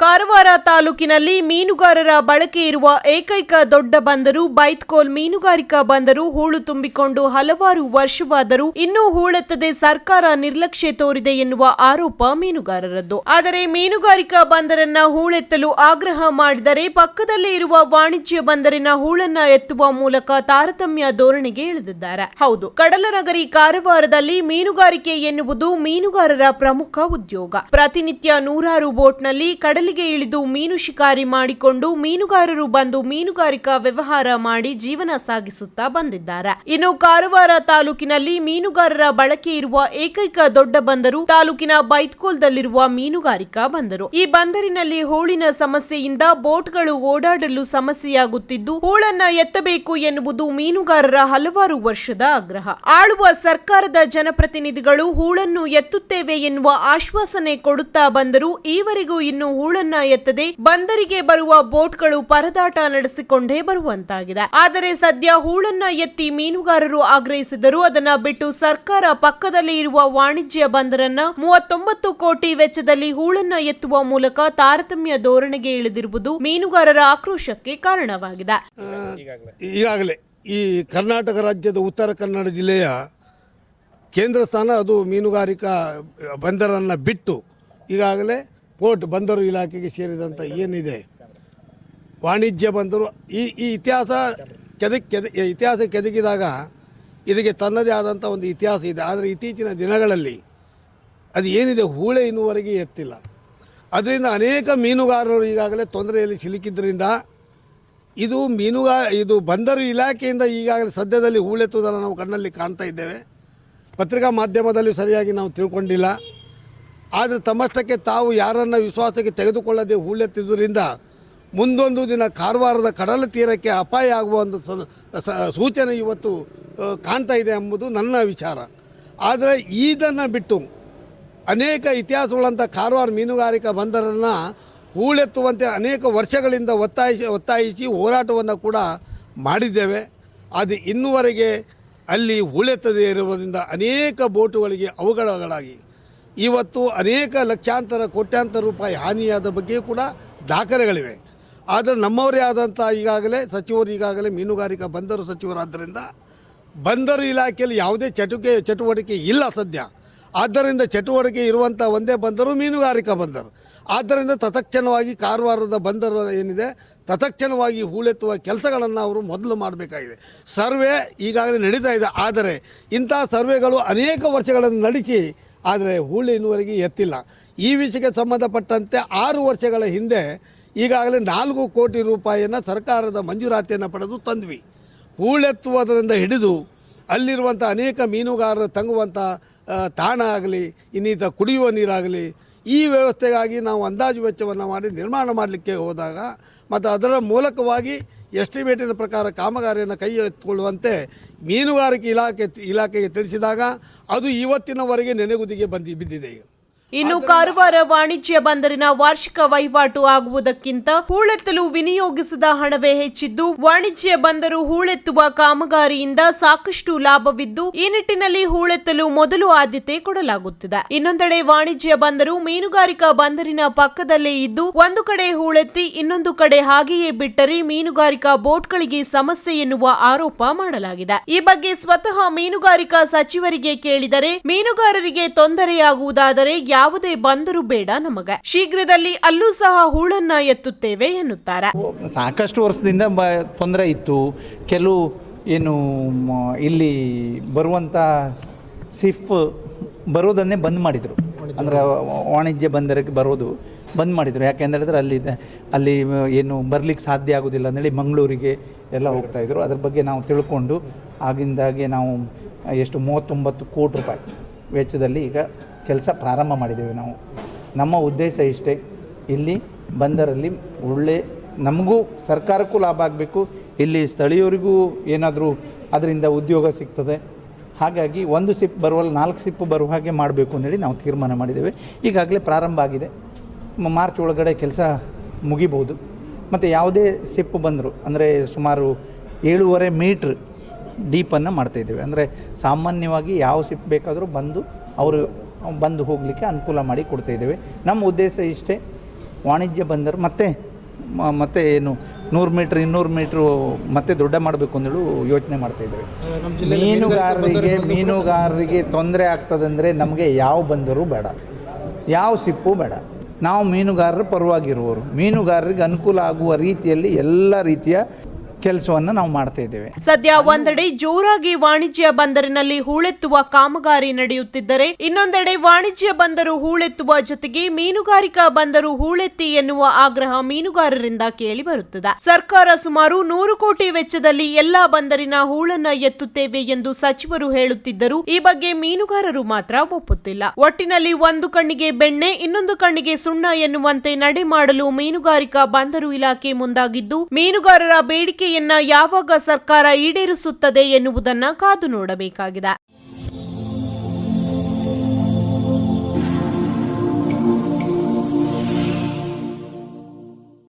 ಕಾರವಾರ ತಾಲೂಕಿನಲ್ಲಿ ಮೀನುಗಾರರ ಬಳಕೆ ಇರುವ ಏಕೈಕ ದೊಡ್ಡ ಬಂದರು ಬೈತ್ಕೋಲ್ ಮೀನುಗಾರಿಕಾ ಬಂದರು ಹೂಳು ತುಂಬಿಕೊಂಡು ಹಲವಾರು ವರ್ಷವಾದರೂ ಇನ್ನೂ ಹೂಳೆತ್ತದೆ ಸರ್ಕಾರ ನಿರ್ಲಕ್ಷ್ಯ ತೋರಿದೆ ಎನ್ನುವ ಆರೋಪ ಮೀನುಗಾರರದ್ದು. ಆದರೆ ಮೀನುಗಾರಿಕಾ ಬಂದರನ್ನ ಹೂಳೆತ್ತಲು ಆಗ್ರಹ ಮಾಡಿದರೆ ಪಕ್ಕದಲ್ಲೇ ಇರುವ ವಾಣಿಜ್ಯ ಬಂದರಿನ ಹೂಳನ್ನ ಎತ್ತುವ ಮೂಲಕ ತಾರತಮ್ಯ ಧೋರಣೆಗೆ ಇಳಿದಿದ್ದಾರೆ. ಹೌದು, ಕಡಲನಗರಿ ಕಾರವಾರದಲ್ಲಿ ಮೀನುಗಾರಿಕೆ ಎನ್ನುವುದು ಮೀನುಗಾರರ ಪ್ರಮುಖ ಉದ್ಯೋಗ. ಪ್ರತಿನಿತ್ಯ ನೂರಾರು ಬೋಟ್ನಲ್ಲಿ ಕಡಲಿಗೆ ಇಳಿದು ಮೀನು ಶಿಕಾರಿ ಮಾಡಿಕೊಂಡು ಮೀನುಗಾರರು ಬಂದು ಮೀನುಗಾರಿಕಾ ವ್ಯವಹಾರ ಮಾಡಿ ಜೀವನ ಸಾಗಿಸುತ್ತಾ ಬಂದಿದ್ದಾರೆ. ಇನ್ನು ಕಾರವಾರ ತಾಲೂಕಿನಲ್ಲಿ ಮೀನುಗಾರರ ಬಳಕೆ ಇರುವ ಏಕೈಕ ದೊಡ್ಡ ಬಂದರು ತಾಲೂಕಿನ ಬೈತ್ಕೋಲ್ದಲ್ಲಿರುವ ಮೀನುಗಾರಿಕಾ ಬಂದರು. ಈ ಬಂದರಿನಲ್ಲಿ ಹೂಳಿನ ಸಮಸ್ಯೆಯಿಂದ ಬೋಟ್ಗಳು ಓಡಾಡಲು ಸಮಸ್ಯೆಯಾಗುತ್ತಿದ್ದು ಹೂಳನ್ನ ಎತ್ತಬೇಕು ಎನ್ನುವುದು ಮೀನುಗಾರರ ಹಲವಾರು ವರ್ಷದ ಆಗ್ರಹ. ಆಳುವ ಸರ್ಕಾರದ ಜನಪ್ರತಿನಿಧಿಗಳು ಹೂಳನ್ನು ಎತ್ತುತ್ತೇವೆ ಎನ್ನುವ ಆಶ್ವಾಸನೆ ಕೊಡುತ್ತಾ ಬಂದರೂ ಈವರೆಗೂ ಇನ್ನು ಹೂಳನ್ನ ಎತ್ತದೆ ಬಂದರಿಗೆ ಬರುವ ಬೋಟ್ಗಳು ಪರದಾಟ ನಡೆಸಿಕೊಂಡೇ ಬರುವಂತಾಗಿದೆ. ಆದರೆ ಸದ್ಯ ಹೂಳನ್ನ ಎತ್ತಿ ಮೀನುಗಾರರು ಆಗ್ರಹಿಸಿದರು. ಅದನ್ನ ಬಿಟ್ಟು ಸರ್ಕಾರ ಪಕ್ಕದಲ್ಲಿ ಇರುವ ವಾಣಿಜ್ಯ ಬಂದರನ್ನ 39 ಕೋಟಿ ವೆಚ್ಚದಲ್ಲಿ ಹೂಳನ್ನ ಎತ್ತುವ ಮೂಲಕ ತಾರತಮ್ಯ ಧೋರಣೆಗೆ ಇಳಿದಿರುವುದು ಮೀನುಗಾರರ ಆಕ್ರೋಶಕ್ಕೆ ಕಾರಣವಾಗಿದೆ. ಈಗಾಗಲೇ ಈ ಕರ್ನಾಟಕ ರಾಜ್ಯದ ಉತ್ತರ ಕನ್ನಡ ಜಿಲ್ಲೆಯ ಕೇಂದ್ರ ಸ್ಥಾನ ಅದು ಮೀನುಗಾರಿಕಾ ಬಂದರನ್ನು ಬಿಟ್ಟು ಈಗಾಗಲೇ ಪೋರ್ಟ್ ಬಂದರು ಇಲಾಖೆಗೆ ಸೇರಿದಂಥ ಏನಿದೆ ವಾಣಿಜ್ಯ ಬಂದರು ಈ ಇತಿಹಾಸ ಕೆದಕಿದಾಗ ಇದಕ್ಕೆ ತನ್ನದೇ ಆದಂಥ ಒಂದು ಇತಿಹಾಸ ಇದೆ. ಆದರೆ ಇತ್ತೀಚಿನ ದಿನಗಳಲ್ಲಿ ಅದು ಏನಿದೆ ಹೂಳೆ ಇನ್ನೂವರೆಗೆ ಎತ್ತಿಲ್ಲ. ಅದರಿಂದ ಅನೇಕ ಮೀನುಗಾರರು ಈಗಾಗಲೇ ತೊಂದರೆಯಲ್ಲಿ ಸಿಲುಕಿದ್ದರಿಂದ ಇದು ಬಂದರು ಇಲಾಖೆಯಿಂದ ಈಗಾಗಲೇ ಸದ್ಯದಲ್ಲಿ ಹೂಳೆತ್ತುವುದನ್ನು ನಾವು ಕಣ್ಣಲ್ಲಿ ಕಾಣ್ತಾ ಇದ್ದೇವೆ. ಪತ್ರಿಕಾ ಮಾಧ್ಯಮದಲ್ಲಿ ಸರಿಯಾಗಿ ನಾವು ತಿಳ್ಕೊಂಡಿಲ್ಲ. ಆದರೆ ತಮ್ಮಷ್ಟಕ್ಕೆ ತಾವು ಯಾರನ್ನು ವಿಶ್ವಾಸಕ್ಕೆ ತೆಗೆದುಕೊಳ್ಳದೆ ಹೂಳೆತ್ತಿದ್ದರಿಂದ ಮುಂದೊಂದು ದಿನ ಕಾರವಾರದ ಕಡಲ ತೀರಕ್ಕೆ ಅಪಾಯ ಆಗುವ ಒಂದು ಸೂಚನೆ ಇವತ್ತು ಕಾಣ್ತಾ ಇದೆ ಎಂಬುದು ನನ್ನ ವಿಚಾರ. ಆದರೆ ಇದನ್ನು ಬಿಟ್ಟು ಅನೇಕ ಇತಿಹಾಸಗಳಂಥ ಕಾರವಾರ ಮೀನುಗಾರಿಕಾ ಬಂದರನ್ನು ಹೂಳೆತ್ತುವಂತೆ ಅನೇಕ ವರ್ಷಗಳಿಂದ ಒತ್ತಾಯಿಸಿ ಹೋರಾಟವನ್ನು ಕೂಡ ಮಾಡಿದ್ದೇವೆ. ಅದು ಇನ್ನೂವರೆಗೆ ಅಲ್ಲಿ ಹೂಳೆತ್ತದೇ ಇರುವುದರಿಂದ ಅನೇಕ ಬೋಟುಗಳಿಗೆ ಅವಘಡಗಳಾಗಿ ಇವತ್ತು ಅನೇಕ ಲಕ್ಷಾಂತರ ಕೋಟ್ಯಾಂತರ ರೂಪಾಯಿ ಹಾನಿಯಾದ ಬಗ್ಗೆ ಕೂಡ ದಾಖಲೆಗಳಿವೆ. ಆದರೆ ನಮ್ಮವರೇ ಆದಂಥ ಸಚಿವರು ಈಗಾಗಲೇ ಮೀನುಗಾರಿಕಾ ಬಂದರು ಸಚಿವರಾದ್ದರಿಂದ ಬಂದರು ಇಲಾಖೆಯಲ್ಲಿ ಯಾವುದೇ ಚಟುವಟಿಕೆ ಇಲ್ಲ ಸದ್ಯ. ಆದ್ದರಿಂದ ಚಟುವಟಿಕೆ ಇರುವಂಥ ಒಂದೇ ಬಂದರು ಮೀನುಗಾರಿಕಾ ಬಂದರು. ಆದ್ದರಿಂದ ತತ್ಕ್ಷಣವಾಗಿ ಕಾರವಾರದ ಬಂದರು ಏನಿದೆ ತತ್ಕ್ಷಣವಾಗಿ ಹೂಳೆತ್ತುವ ಕೆಲಸಗಳನ್ನು ಅವರು ಮೊದಲು ಮಾಡಬೇಕಾಗಿದೆ. ಸರ್ವೆ ಈಗಾಗಲೇ ನಡೀತಾ ಇದೆ. ಆದರೆ ಇಂಥ ಸರ್ವೆಗಳು ಅನೇಕ ವರ್ಷಗಳನ್ನು ನಡೆಸಿ ಆದರೆ ಹೂಳು ಇನ್ನುವರೆಗೆ ಎತ್ತಿಲ್ಲ. ಈ ವಿಷಯಕ್ಕೆ ಸಂಬಂಧಪಟ್ಟಂತೆ 6 ವರ್ಷಗಳ ಹಿಂದೆ ಈಗಾಗಲೇ 4 ಕೋಟಿ ರೂಪಾಯಿಯನ್ನು ಸರ್ಕಾರದ ಮಂಜೂರಾತಿಯನ್ನು ಪಡೆದು ತಂದ್ವಿ. ಹೂಳೆತ್ತುವುದರಿಂದ ಹಿಡಿದು ಅಲ್ಲಿರುವಂಥ ಅನೇಕ ಮೀನುಗಾರರು ತಂಗುವಂಥ ತಾಣ ಆಗಲಿ ಇನ್ನಿತ ಕುಡಿಯುವ ನೀರಾಗಲಿ ಈ ವ್ಯವಸ್ಥೆಗಾಗಿ ನಾವು ಅಂದಾಜು ವೆಚ್ಚವನ್ನು ಮಾಡಿ ನಿರ್ಮಾಣ ಮಾಡಲಿಕ್ಕೆ ಹೋದಾಗ ಮತ್ತು ಅದರ ಮೂಲಕವಾಗಿ ಎಸ್ಟಿಮೇಟಿನ ಪ್ರಕಾರ ಕಾಮಗಾರಿಯನ್ನು ಕೈ ಎತ್ತಿಕೊಳ್ಳುವಂತೆ ಮೀನುಗಾರಿಕೆ ಇಲಾಖೆಗೆ ತಿಳಿಸಿದಾಗ ಅದು ಇವತ್ತಿನವರೆಗೆ ನೆನೆಗುದಿಗೆ ಬಿದ್ದಿದೆ. ಇನ್ನು ಕಾರವಾರ ವಾಣಿಜ್ಯ ಬಂದರಿನ ವಾರ್ಷಿಕ ವಹಿವಾಟು ಆಗುವುದಕ್ಕಿಂತ ಹೂಳೆತ್ತಲು ವಿನಿಯೋಗಿಸಿದ ಹಣವೇ ಹೆಚ್ಚಿದ್ದು ವಾಣಿಜ್ಯ ಬಂದರು ಹೂಳೆತ್ತುವ ಕಾಮಗಾರಿಯಿಂದ ಸಾಕಷ್ಟು ಲಾಭವಿದ್ದು ಈ ನಿಟ್ಟಿನಲ್ಲಿ ಹೂಳೆತ್ತಲು ಮೊದಲು ಆದ್ಯತೆ ಕೊಡಲಾಗುತ್ತಿದೆ. ಇನ್ನೊಂದೆಡೆ ವಾಣಿಜ್ಯ ಬಂದರು ಮೀನುಗಾರಿಕಾ ಬಂದರಿನ ಪಕ್ಕದಲ್ಲೇ ಇದ್ದು ಒಂದು ಕಡೆ ಹೂಳೆತ್ತಿ ಇನ್ನೊಂದು ಕಡೆ ಹಾಗೆಯೇ ಬಿಟ್ಟರೆ ಮೀನುಗಾರಿಕಾ ಬೋಟ್ಗಳಿಗೆ ಸಮಸ್ಯೆ ಎನ್ನುವ ಆರೋಪ ಮಾಡಲಾಗಿದೆ. ಈ ಬಗ್ಗೆ ಸ್ವತಃ ಮೀನುಗಾರಿಕಾ ಸಚಿವರಿಗೆ ಕೇಳಿದರೆ ಮೀನುಗಾರರಿಗೆ ತೊಂದರೆಯಾಗುವುದಾದರೆ ಯಾವುದೇ ಬಂದರು ಬೇಡ, ನಮಗೆ ಶೀಘ್ರದಲ್ಲಿ ಅಲ್ಲೂ ಸಹ ಹೂಳನ್ನ ಎತ್ತುತ್ತೇವೆ ಎನ್ನುತ್ತಾರೆ. ಸಾಕಷ್ಟು ವರ್ಷದಿಂದ ತೊಂದರೆ ಇತ್ತು. ಕೆಲವು ಇಲ್ಲಿ ಬರುವಂಥ ಸಿಫ್ ಬರೋದನ್ನೇ ಬಂದ್ ಮಾಡಿದರು. ಅಂದರೆ ವಾಣಿಜ್ಯ ಬಂದರಿಗೆ ಬರೋದು ಬಂದ್ ಮಾಡಿದರು. ಯಾಕೆಂತ ಹೇಳಿದ್ರೆ ಅಲ್ಲಿ ಬರಲಿಕ್ಕೆ ಸಾಧ್ಯ ಆಗೋದಿಲ್ಲ ಅಂದೇಳಿ ಮಂಗಳೂರಿಗೆ ಎಲ್ಲ ಹೋಗ್ತಾಯಿದ್ರು. ಅದ್ರ ಬಗ್ಗೆ ನಾವು ತಿಳ್ಕೊಂಡು ಆಗಿಂದಾಗೆ ನಾವು 39 ಕೋಟಿ ರೂಪಾಯಿ ವೆಚ್ಚದಲ್ಲಿ ಈಗ ಕೆಲಸ ಪ್ರಾರಂಭ ಮಾಡಿದ್ದೇವೆ. ನಮ್ಮ ಉದ್ದೇಶ ಇಷ್ಟೇ, ಇಲ್ಲಿ ಬಂದರಲ್ಲಿ ಒಳ್ಳೆ ನಮಗೂ ಸರ್ಕಾರಕ್ಕೂ ಲಾಭ ಆಗಬೇಕು, ಇಲ್ಲಿ ಸ್ಥಳೀಯರಿಗೂ ಏನಾದರೂ ಅದರಿಂದ ಉದ್ಯೋಗ ಸಿಗ್ತದೆ. ಹಾಗಾಗಿ 1 ಸಿಪ್ ಬರುವಲ್ಲ 4 ಸಿಪ್ ಬರುವ ಹಾಗೆ ಮಾಡಬೇಕು ಅಂತೇಳಿ ನಾವು ತೀರ್ಮಾನ ಮಾಡಿದ್ದೇವೆ. ಈಗಾಗಲೇ ಪ್ರಾರಂಭ ಆಗಿದೆ. ಮಾರ್ಚ್ ಒಳಗಡೆ ಕೆಲಸ ಮುಗಿಬೋದು. ಮತ್ತು ಯಾವುದೇ ಸಿಪ್ ಬಂದರು ಅಂದರೆ ಸುಮಾರು 7.5 ಮೀಟ್ರ್ ಡೀಪನ್ನು ಮಾಡ್ತಾಯಿದ್ದೇವೆ. ಅಂದರೆ ಸಾಮಾನ್ಯವಾಗಿ ಯಾವ ಸಿಪ್ ಬೇಕಾದರೂ ಬಂದು ಅವರು ಬಂದು ಹೋಗಲಿಕ್ಕೆ ಅನುಕೂಲ ಮಾಡಿ ಕೊಡ್ತಾಯಿದ್ದೇವೆ. ನಮ್ಮ ಉದ್ದೇಶ ಇಷ್ಟೇ, ವಾಣಿಜ್ಯ ಬಂದರು ಮತ್ತೆ ಏನು 100 ಮೀಟ್ರ್ 200 ಮೀಟ್ರು ಮತ್ತೆ ದೊಡ್ಡ ಮಾಡಬೇಕು ಅಂದೇಳು ಯೋಚನೆ ಮಾಡ್ತಾಯಿದ್ದೇವೆ. ಮೀನುಗಾರರಿಗೆ ತೊಂದರೆ ಆಗ್ತದಂದರೆ ನಮಗೆ ಯಾವ ಬಂದರು ಬೇಡ, ಯಾವ ಸಿಪ್ಪು ಬೇಡ. ನಾವು ಮೀನುಗಾರರ ಪರವಾಗಿರುವವರು, ಮೀನುಗಾರರಿಗೆ ಅನುಕೂಲ ಆಗುವ ರೀತಿಯಲ್ಲಿ ಎಲ್ಲ ರೀತಿಯ ಕೆಲಸವನ್ನು ನಾವು ಮಾಡ್ತಾ ಇದ್ದೇವೆ. ಸದ್ಯ ಒಂದೆಡೆ ಜೋರಾಗಿ ವಾಣಿಜ್ಯ ಬಂದರಿನಲ್ಲಿ ಹೂಳೆತ್ತುವ ಕಾಮಗಾರಿ ನಡೆಯುತ್ತಿದ್ದರೆ, ಇನ್ನೊಂದೆಡೆ ವಾಣಿಜ್ಯ ಬಂದರು ಹೂಳೆತ್ತುವ ಜೊತೆಗೆ ಮೀನುಗಾರಿಕಾ ಬಂದರು ಹೂಳೆತ್ತಿ ಎನ್ನುವ ಆಗ್ರಹ ಮೀನುಗಾರರಿಂದ ಕೇಳಿ ಬರುತ್ತದೆ. ಸರ್ಕಾರ ಸುಮಾರು 100 ಕೋಟಿ ವೆಚ್ಚದಲ್ಲಿ ಎಲ್ಲಾ ಬಂದರಿನ ಹೂಳನ್ನ ಎತ್ತುತ್ತೇವೆ ಎಂದು ಸಚಿವರು ಹೇಳುತ್ತಿದ್ದರು. ಈ ಬಗ್ಗೆ ಮೀನುಗಾರರು ಮಾತ್ರ ಒಪ್ಪುತ್ತಿಲ್ಲ. ಒಟ್ಟಿನಲ್ಲಿ ಒಂದು ಕಣ್ಣಿಗೆ ಬೆಣ್ಣೆ, ಇನ್ನೊಂದು ಕಣ್ಣಿಗೆ ಸುಣ್ಣ ಎನ್ನುವಂತೆ ನಡೆ ಮಾಡಲು ಮೀನುಗಾರಿಕಾ ಬಂದರು ಇಲಾಖೆ ಮುಂದಾಗಿದ್ದು, ಮೀನುಗಾರರ ಬೇಡಿಕೆ ಯಾವಾಗ ಸರ್ಕಾರ ಈಡೇರಿಸುತ್ತದೆ ಎನ್ನುವುದನ್ನು ಕಾದು ನೋಡಬೇಕಾಗಿದೆ.